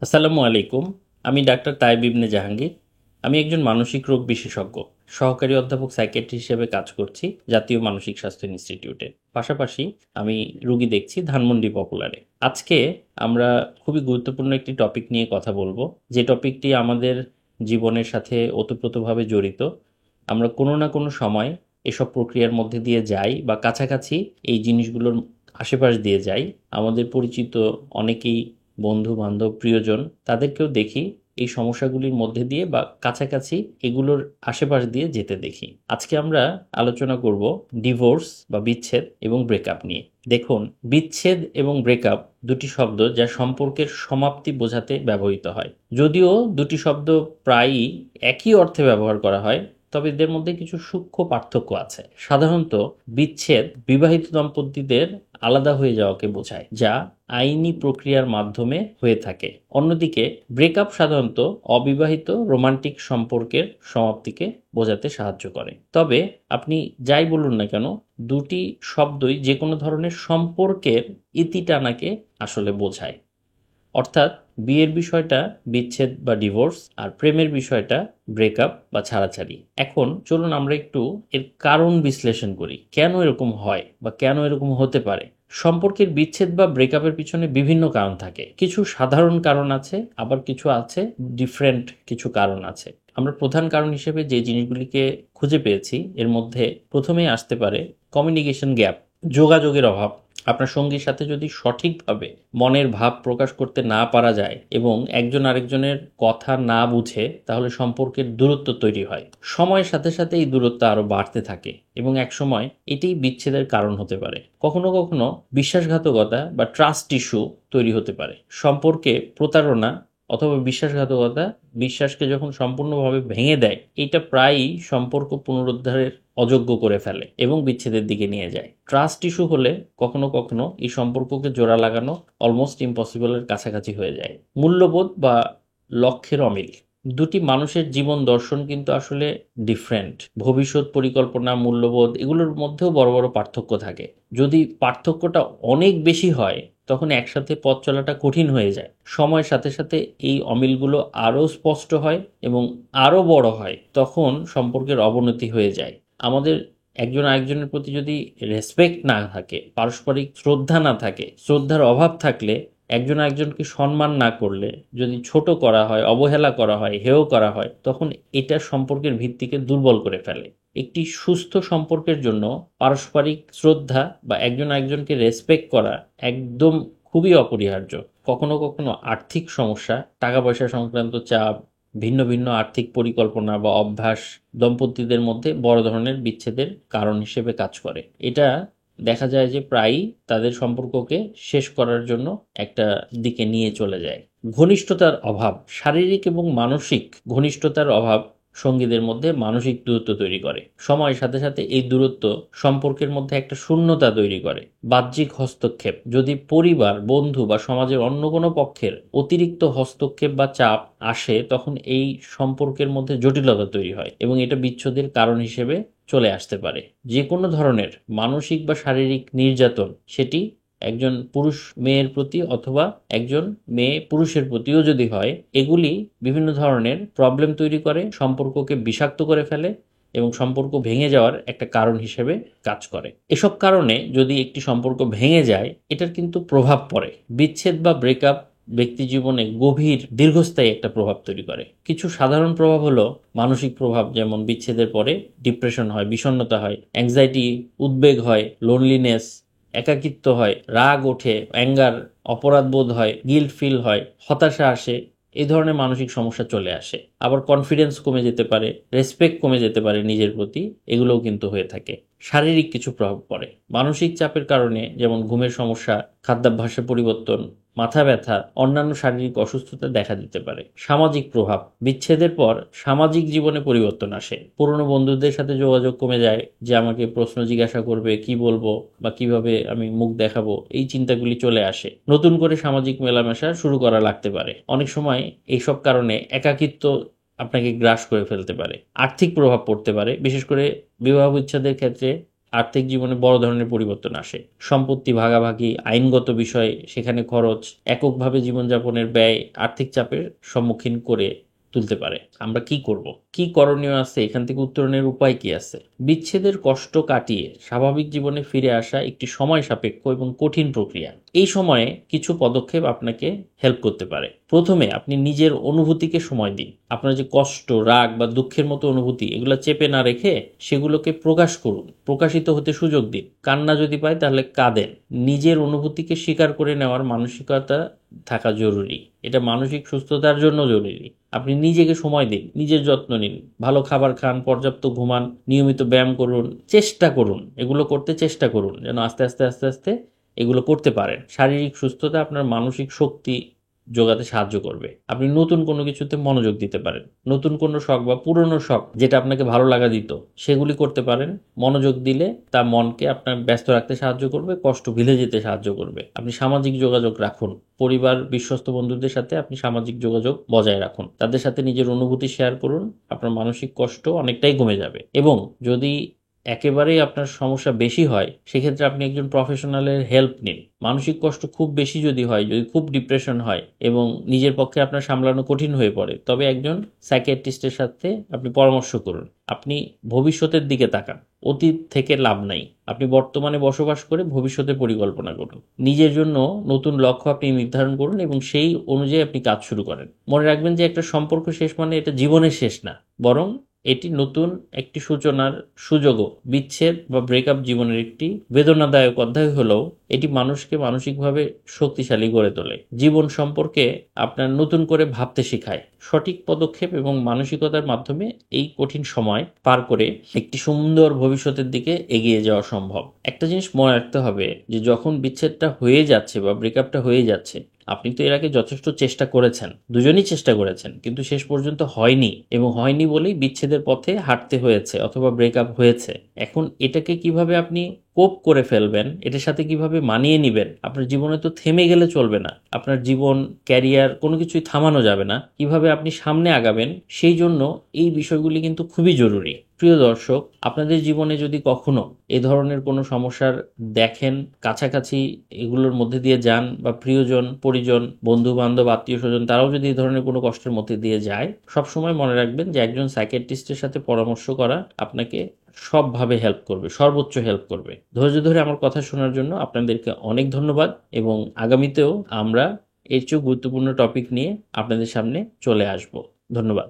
আসসালামু আলাইকুম। আমি ডাক্তার তাইব ইবনে জাহাঙ্গীর। আমি একজন মানসিক রোগ বিশেষজ্ঞ, সহকারী অধ্যাপক সাইকিয়াট্রি হিসেবে কাজ করছি জাতীয় মানসিক স্বাস্থ্য ইনস্টিটিউটে। পাশাপাশি আমি রোগী দেখছি ধানমন্ডি পপুলারে। আজকে আমরা খুবই গুরুত্বপূর্ণ একটি টপিক নিয়ে কথা বলবো, যে টপিকটি আমাদের জীবনের সাথে ওতপ্রোতভাবে জড়িত। আমরা কোনো না কোনো সময় এসব প্রক্রিয়ার মধ্যে দিয়ে যাই বা কাছাকাছি এই জিনিসগুলোর আশেপাশ দিয়ে যাই। আমাদের পরিচিত অনেকেই, বন্ধু বান্ধব, প্রিয়জন, তাদেরকেও দেখি এই সমস্যাগুলির মধ্যে দিয়ে বা কাছাকাছি এগুলোর আশেপাশ দিয়ে যেতে দেখি। আজকে আমরা আলোচনা করব ডিভোর্স বা বিচ্ছেদ এবং ব্রেকআপ নিয়ে। দেখুন, বিচ্ছেদ এবং ব্রেকআপ দুটি শব্দ যা সম্পর্কের সমাপ্তি বোঝাতে ব্যবহৃত হয়। যদিও দুটি শব্দ প্রায়ই একই অর্থে ব্যবহার করা হয়, তবে এদের মধ্যে কিছু সূক্ষ্ম পার্থক্য আছে। সাধারণত বিচ্ছেদ বিবাহিত দম্পতিদের আলাদা হয়ে যাওয়াকে বোঝায়, যা আইনি প্রক্রিয়ার মাধ্যমে হয়ে থাকে। অন্যদিকে ব্রেকআপ সাধারণত অবিবাহিত রোমান্টিক সম্পর্কের সমাপ্তিকে বোঝাতে সাহায্য করে। তবে আপনি যাই বলুন না কেন, দুটি শব্দই যে কোনো ধরনের সম্পর্কের ইতি টানাকে আসলে বোঝায়। অর্থাৎ বিয়ের বিষয়টা বিচ্ছেদ বা ডিভোর্স, আর প্রেমের বিষয়টা ব্রেকআপ বা ছাড়াছাড়ি। এখন চলুন আমরা একটু এর কারণ বিশ্লেষণ করি, কেন এরকম হয় বা কেন এরকম হতে পারে। সম্পর্কের বিচ্ছেদ বা ব্রেকআপের পিছনে বিভিন্ন কারণ থাকে। কিছু সাধারণ কারণ আছে, আবার কিছু আছে ডিফারেন্ট কিছু কারণ আছে। আমরা প্রধান কারণ হিসেবে যে জিনিসগুলিকে খুঁজে পেয়েছি, এর মধ্যে প্রথমেই আসতে পারে কমিউনিকেশন গ্যাপ, যোগাযোগের অভাব। আপনার সঙ্গীর সাথে যদি সঠিকভাবে মনের ভাব প্রকাশ করতে না পারা যায় এবং একজন আরেকজনের কথা না বুঝে, তাহলে সম্পর্কের দূরত্ব তৈরি হয়। সময়ের সাথে সাথে এই দূরত্ব আরো বাড়তে থাকে এবং একসময় এটাই বিচ্ছেদের কারণ হতে পারে। কখনো কখনো বিশ্বাসঘাতকতা বা ট্রাস্ট ইস্যু তৈরি হতে পারে। সম্পর্কে প্রতারণা অথবা বিশ্বাসঘাতকতা বিশ্বাসকে যখন সম্পূর্ণভাবে ভেঙে দেয়, এটা প্রায়ই সম্পর্ক পুনরুদ্ধারের অযোগ্য করে ফেলে এবং বিচ্ছেদের দিকে নিয়ে যায়। ট্রাস্ট ইস্যু হলে কখনো কখনো এই সম্পর্ককে জোড়া লাগানো অলমোস্ট ইম্পসিবলের কাছাকাছি হয়ে যায়। মূল্যবোধ বা লক্ষ্যের অমিল, দুটি মানুষের জীবন দর্শন কিন্তু আসলে ডিফারেন্ট। ভবিষ্যৎ পরিকল্পনা, মূল্যবোধ, এগুলোর মধ্যেও বড় বড় পার্থক্য থাকে। যদি পার্থক্যটা অনেক বেশি হয়, তখন একসাথে পথ চলাটা কঠিন হয়ে যায়। সময়ের সাথে সাথে এই অমিলগুলো আরও স্পষ্ট হয় এবং আরও বড় হয়, তখন সম্পর্কের অবনতি হয়ে যায়। আমাদের একজন আরেকজনের প্রতি যদি রেসপেক্ট না থাকে, পারস্পরিক শ্রদ্ধা না থাকে, শ্রদ্ধার অভাব থাকলে, একজন আরেকজনকে সম্মান না করলে, যদি ছোট করা হয়, অবহেলা করা হয়, হেয় করা হয়, তখন এটা সম্পর্কের ভিত্তিকে দুর্বল করে ফেলে। একটি সুস্থ সম্পর্কের জন্য পারস্পরিক শ্রদ্ধা বা একজন আরেকজনকে রেসপেক্ট করা একদম খুবই অপরিহার্য। কখনো কখনো আর্থিক সমস্যা, টাকা পয়সা সংক্রান্ত চাপ, ভিন্ন ভিন্ন আর্থিক পরিকল্পনা বা অভ্যাস দম্পতিদের মধ্যে বড় ধরনের বিচ্ছেদের কারণ হিসেবে কাজ করে। এটা দেখা যায় যে প্রায়ই তাদের সম্পর্ককে শেষ করার জন্য একটা দিকে নিয়ে চলে যায়। ঘনিষ্ঠতার অভাব, শারীরিক এবং মানসিক ঘনিষ্ঠতার অভাব সঙ্গীদের মধ্যে মানসিক দূরত্ব তৈরি করে। সময়ের সাথে সাথে এই দূরত্ব সম্পর্কের মধ্যে একটা শূন্যতা তৈরি করে। বাহ্যিক হস্তক্ষেপ, যদি পরিবার, বন্ধু বা সমাজের অন্য কোনো পক্ষের অতিরিক্ত হস্তক্ষেপ বা চাপ আসে, তখন এই সম্পর্কের মধ্যে জটিলতা তৈরি হয় এবং এটা বিচ্ছেদের কারণ হিসেবে চলে আসতে পারে। যে কোনো ধরনের মানসিক বা শারীরিক নির্যাতন, সেটি একজন পুরুষ মেয়ের প্রতি অথবা একজন মেয়ে পুরুষের প্রতিও যদি হয়, এগুলি বিভিন্ন ধরনের প্রবলেম তৈরি করে, সম্পর্ককে বিষাক্ত করে ফেলে এবং সম্পর্ক ভেঙে যাওয়ার একটা কারণ হিসেবে কাজ করে। এসব কারণে যদি একটি সম্পর্ক ভেঙে যায়, এটার কিন্তু প্রভাব পড়ে। বিচ্ছেদ বা ব্রেকআপ ব্যক্তি জীবনে গভীর দীর্ঘস্থায়ী একটা প্রভাব তৈরি করে। কিছু সাধারণ প্রভাব হলো মানসিক প্রভাব, যেমন বিচ্ছেদের পরে ডিপ্রেশন হয়, বিষণ্ণতা হয়, অ্যাংজাইটি, উদ্বেগ হয়, লোনলিনেস, একাকিত্ব হয়, রাগ ওঠে, অ্যাঙ্গার, অপরাধ বোধ হয়, গিল্ট ফিল হয়, হতাশা আসে, এই ধরনের মানসিক সমস্যা চলে আসে। আবার কনফিডেন্স কমে যেতে পারে, রেসপেক্ট কমে যেতে পারে নিজের প্রতি, এগুলোও কিন্তু হয়ে থাকে। শারীরিক কিছু প্রভাব পড়ে মানসিক চাপের কারণে, যেমন ঘুমের সমস্যা, খাদ্যাভ্যাসের পরিবর্তন, মাথা ব্যথা, অন্যান্য শারীরিক অসুস্থতা দেখা দিতে পারে। সামাজিক প্রভাব, বিচ্ছেদের পর সামাজিক জীবনে পরিবর্তন আসে। পুরনো বন্ধুদের সাথে যোগাযোগ কমে যায়, যে আমাকে প্রশ্ন জিজ্ঞাসা করবে, কি বলবো বা কিভাবে আমি মুখ দেখাবো, এই চিন্তাগুলি চলে আসে। নতুন করে সামাজিক মেলামেশা শুরু করা লাগতে পারে। অনেক সময় এইসব কারণে একাকিত্ব আপনাকে গ্রাস করে ফেলতে পারে। আর্থিক প্রভাব পড়তে পারে, বিশেষ করে বিবাহ বিচ্ছেদের ক্ষেত্রে আর্থিক জীবনে বড় ধরনের পরিবর্তন আসে। সম্পত্তি ভাগাভাগি, আইনগত বিষয়, সেখানে খরচ, এককভাবে জীবনযাপনের ব্যয় আর্থিক চাপের সম্মুখীন করে তুলতে পারে। আমরা কি করব? কি করণীয় আছে? এখান থেকে উত্তরণের উপায় কি আছে? বিচ্ছেদের কষ্ট কাটিয়ে স্বাভাবিক জীবনে ফিরে আসা একটি সময় সাপেক্ষ এবং কঠিন প্রক্রিয়া। এই সময়ে কিছু পদক্ষেপ আপনাকে হেল্প করতে পারে। প্রথমে আপনি নিজের অনুভূতিকে সময় দিন। আপনার যে কষ্ট, রাগ বা দুঃখের মতো অনুভূতি, এগুলো চেপে না রেখে সেগুলোকে প্রকাশ করুন, প্রকাশিত হতে সুযোগ দিন। কান্না যদি পায় তাহলে কাঁদেন। নিজের অনুভূতিকে স্বীকার করে নেওয়ার মানসিকতা থাকা জরুরি। এটা মানসিক সুস্থতার জন্য জরুরি। আপনি নিজেকে সময় দিন, নিজের যত্ন নিন, ভালো খাবার খান, পর্যাপ্ত ঘুমান, নিয়মিত ব্যায়াম করুন, চেষ্টা করুন, এগুলো করতে চেষ্টা করুন যেন আস্তে আস্তে আস্তে আস্তে এগুলো করতে পারেন। শারীরিক সুস্থতা আপনার মানসিক শক্তি যোগাতে সাহায্য করবে। আপনি নতুন কোনো কিছুতে মনোযোগ দিতে পারেন। নতুন কোনো শখ বা পুরনো শখ যেটা আপনাকে ভালো লাগা দিত, সেগুলি করতে পারেন। মনোযোগ দিলে তা মনকে আপনার ব্যস্ত রাখতে সাহায্য করবে, কষ্ট ভুলে যেতে সাহায্য করবে। আপনি সামাজিক যোগাযোগ রাখুন। পরিবার, বিশ্বস্ত বন্ধুদের সাথে আপনি সামাজিক যোগাযোগ বজায় রাখুন। তাদের সাথে নিজের অনুভূতি শেয়ার করুন। আপনার মানসিক কষ্ট অনেকটাই কমে যাবে। এবং যদি একেবারেই আপনার সমস্যা বেশি হয়, সেক্ষেত্রে আপনি একজন প্রফেশনালের হেল্প নিন। মানসিক কষ্ট খুব বেশি যদি হয়, যদি খুব ডিপ্রেশন হয় এবং নিজের পক্ষে আপনার সামলানো কঠিন হয়ে পড়ে, তবে একজন সাইকিয়াট্রিস্টের সাথে আপনি পরামর্শ করুন। আপনি ভবিষ্যতের দিকে তাকান। অতীত থেকে লাভ নাই। আপনি বর্তমানে বসবাস করে ভবিষ্যতের পরিকল্পনা করুন। নিজের জন্য নতুন লক্ষ্য আপনি নির্ধারণ করুন এবং সেই অনুযায়ী আপনি কাজ শুরু করেন। মনে রাখবেন যে একটা সম্পর্ক শেষ মানে এটা জীবনের শেষ না, বরং এটি নতুন একটি সূচনার সুযোগও। বিচ্ছেদ বা ব্রেকআপ জীবনের একটি বেদনাদায়ক অধ্যায় হলেও এটি মানুষকে মানসিকভাবে শক্তিশালী গড়ে তোলে। জীবন সম্পর্কে আপনার নতুন করে ভাবতে শেখায়। সঠিক পদক্ষেপ এবং মানসিকতার মাধ্যমে এই কঠিন সময় পার করে একটি সুন্দর ভবিষ্যতের দিকে এগিয়ে যাওয়া সম্ভব। একটা জিনিস মনে রাখতে হবে যে যখন বিচ্ছেদটা হয়ে যাচ্ছে বা ব্রেকআপটা হয়ে যাচ্ছে, আপনি তো এর আগে যথেষ্ট চেষ্টা করেছেন, দুজনই চেষ্টা করেছেন, কিন্তু শেষ পর্যন্ত হয়নি, এবং হয়নি বলেই বিচ্ছেদের পথে হাঁটতে হয়েছে অথবা ব্রেকআপ হয়েছে। এখন এটাকে কিভাবে আপনি কোপ করে ফেলবেন, এটার সাথে কিভাবে মানিয়ে নেবেন? আপনার জীবনে তো থেমে গেলে চলবে না। আপনার জীবন, ক্যারিয়ার, কোনো কিছুই থামানো যাবে না। কিভাবে আপনি সামনে আগাবেন, সেই জন্য এই বিষয়গুলি কিন্তু খুবই জরুরি। প্রিয় দর্শক, আপনাদের জীবনে যদি কখনো এ ধরনের কোনো সমস্যার দেখেন, কাছাকাছি এগুলোর মধ্যে দিয়ে যান, বা প্রিয়জন, পরিজন, বন্ধু বান্ধব, আত্মীয় স্বজন, তারাও যদি এই ধরনের কোনো কষ্টের মধ্যে দিয়ে যায়, সবসময় মনে রাখবেন যে একজন সাইকিয়াট্রিস্টের সাথে পরামর্শ করা আপনাকে সবভাবে হেল্প করবে, সর্বোচ্চ হেল্প করবে। ধৈর্য ধরে আমার কথা শোনার জন্য আপনাদেরকে অনেক ধন্যবাদ, এবং আগামীতেও আমরা এর চেয়েও গুরুত্বপূর্ণ টপিক নিয়ে আপনাদের সামনে চলে আসব। ধন্যবাদ।